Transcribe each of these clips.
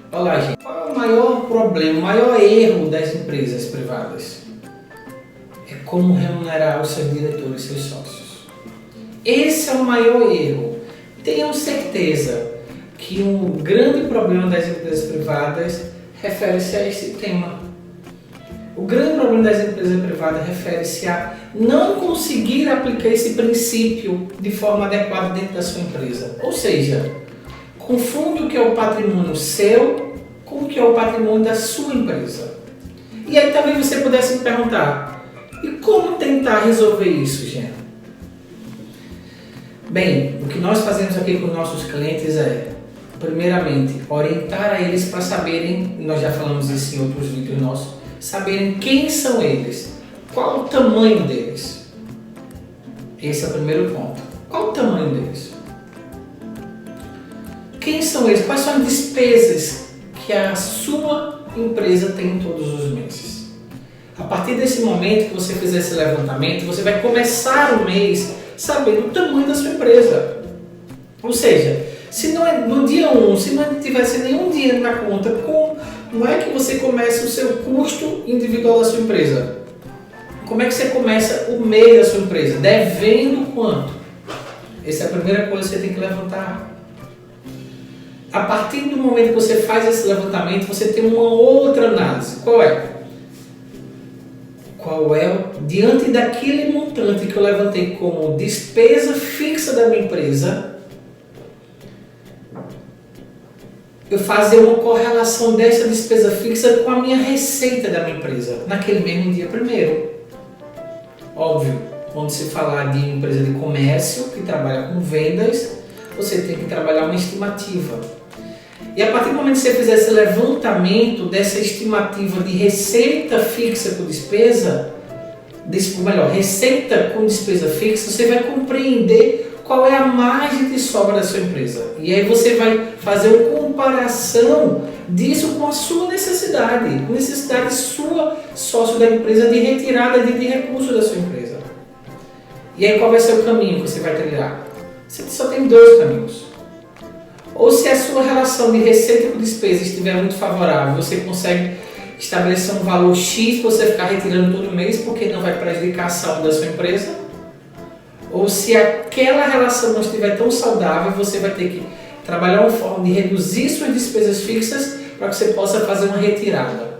Olá, gente. Qual é o maior problema, o maior erro das empresas privadas? É como remunerar os seus diretores, seus sócios. Esse é o maior erro. Tenham certeza que um grande problema das empresas privadas refere-se a esse tema. O grande problema das empresas privadas refere-se a não conseguir aplicar esse princípio de forma adequada dentro da sua empresa. Ou seja, confunde o que é o patrimônio seu com o que é o patrimônio da sua empresa. E aí talvez você pudesse me perguntar, e como tentar resolver isso, Jean? Bem, o que nós fazemos aqui com nossos clientes é, primeiramente, orientar a eles para saberem, nós já falamos isso em outros vídeos nossos, saberem quem são eles, qual o tamanho deles. Esse é o primeiro ponto. Qual o tamanho deles? Quem são eles? Quais são as despesas que a sua empresa tem todos os meses? A partir desse momento que você fizer esse levantamento, você vai começar o mês sabendo o tamanho da sua empresa. Ou seja, se não é no dia 1, se não tivesse nenhum dinheiro na conta, como é que você começa o seu custo individual da sua empresa? Como é que você começa o mês da sua empresa? Devendo quanto? Essa é a primeira coisa que você tem que levantar. A partir do momento que você faz esse levantamento, você tem uma outra análise. Qual é? Diante daquele montante que eu levantei como despesa fixa da minha empresa, eu fazer uma correlação dessa despesa fixa com a minha receita da minha empresa, naquele mesmo dia primeiro. Óbvio, quando se falar de empresa de comércio que trabalha com vendas, você tem que trabalhar uma estimativa. E a partir do momento que você fizer esse levantamento dessa estimativa de receita fixa com despesa, receita com despesa fixa, você vai compreender qual é a margem de sobra da sua empresa. E aí você vai fazer uma comparação disso com a sua necessidade sua, sócio da empresa, de retirada de recursos da sua empresa. E aí qual vai ser o caminho que você vai trilhar? Você só tem dois caminhos. Ou se a sua relação de receita com despesa estiver muito favorável, você consegue estabelecer um valor X para você ficar retirando todo mês, porque não vai prejudicar a saúde da sua empresa. Ou se aquela relação não estiver tão saudável, você vai ter que trabalhar uma forma de reduzir suas despesas fixas para que você possa fazer uma retirada.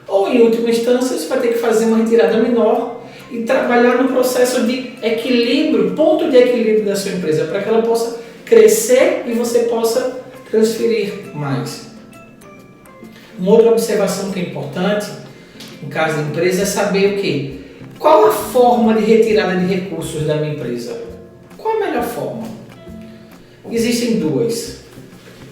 Ou em última instância, você vai ter que fazer uma retirada menor e trabalhar no processo de equilíbrio, ponto de equilíbrio da sua empresa, para que ela possa crescer e você possa transferir mais. Uma outra observação que é importante, no caso da empresa, é saber o quê? Qual a forma de retirada de recursos da minha empresa? Qual a melhor forma? Existem duas.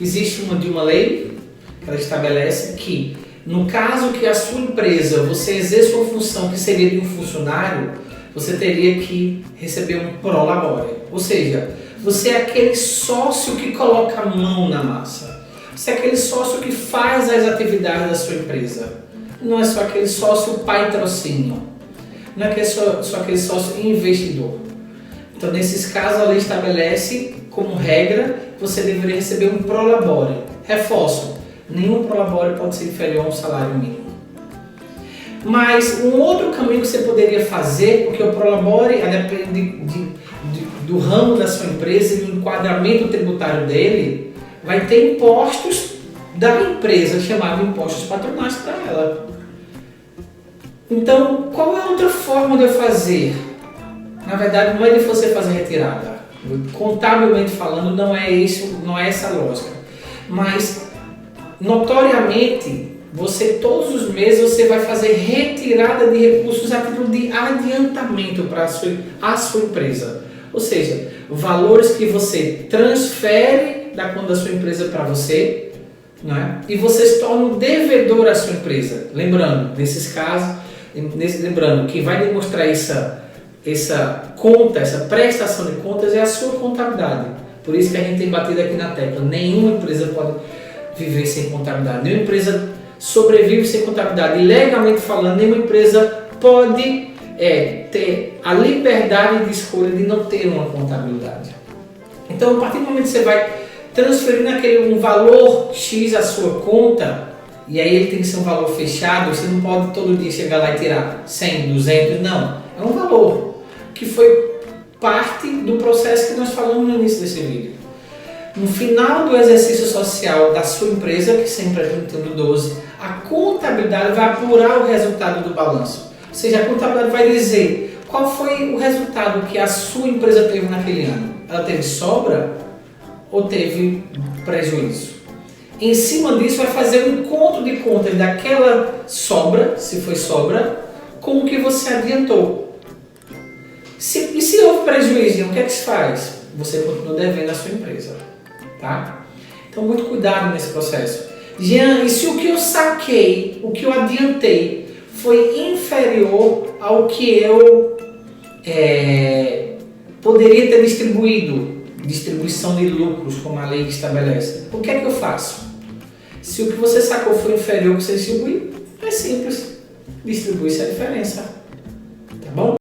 Existe uma de uma lei, que ela estabelece que, no caso que a sua empresa, você exerça uma função que seria de um funcionário, você teria que receber um pro labore. Ou seja, você é aquele sócio que coloca a mão na massa. Você é aquele sócio que faz as atividades da sua empresa. Não é só aquele sócio patrocínio. Não é só aquele sócio investidor. Então, nesses casos, a lei estabelece como regra que você deveria receber um pro labore. Reforço, nenhum pro labore pode ser inferior a um salário mínimo. Mas um outro caminho que você poderia fazer, porque o pro labore, a depender do ramo da sua empresa e do enquadramento tributário dele, vai ter impostos da empresa, chamados impostos patronais para ela. Então, qual é a outra forma de eu fazer? Na verdade, não é de você fazer retirada. Contabilmente falando, não é essa a lógica. Mas, notoriamente, todos os meses você vai fazer retirada de recursos a título de adiantamento para a sua empresa. Ou seja, valores que você transfere da conta da sua empresa para você, né? E você se torna um devedor à sua empresa. Lembrando, nesses casos, que vai demonstrar essa conta, essa prestação de contas é a sua contabilidade. Por isso que a gente tem batido aqui na tecla. Nenhuma empresa pode viver sem contabilidade. Nenhuma empresa sobrevive sem contabilidade. E legalmente falando, nenhuma empresa pode ter a liberdade de escolha de não ter uma contabilidade. Então, a partir do momento que você vai transferindo um valor X à sua conta, e aí ele tem que ser um valor fechado, você não pode todo dia chegar lá e tirar 100, 200, não. É um valor que foi parte do processo que nós falamos no início desse vídeo. No final do exercício social da sua empresa, que sempre é 31 do 12, a contabilidade vai apurar o resultado do balanço. Ou seja, a contabilidade vai dizer qual foi o resultado que a sua empresa teve naquele ano. Ela teve sobra ou teve prejuízo? Em cima disso, vai fazer um conto de contas daquela sobra, se foi sobra, com o que você adiantou. E se houve prejuízo, o que é que se faz? Você continua devendo à sua empresa. Tá? Então, muito cuidado nesse processo. Jean, e se o que eu saquei, o que eu adiantei, foi inferior ao que eu poderia ter distribuído, distribuição de lucros, como a lei estabelece, o que é que eu faço? Se o que você sacou foi inferior ao que você distribuiu, é simples, distribui-se a diferença. Tá bom?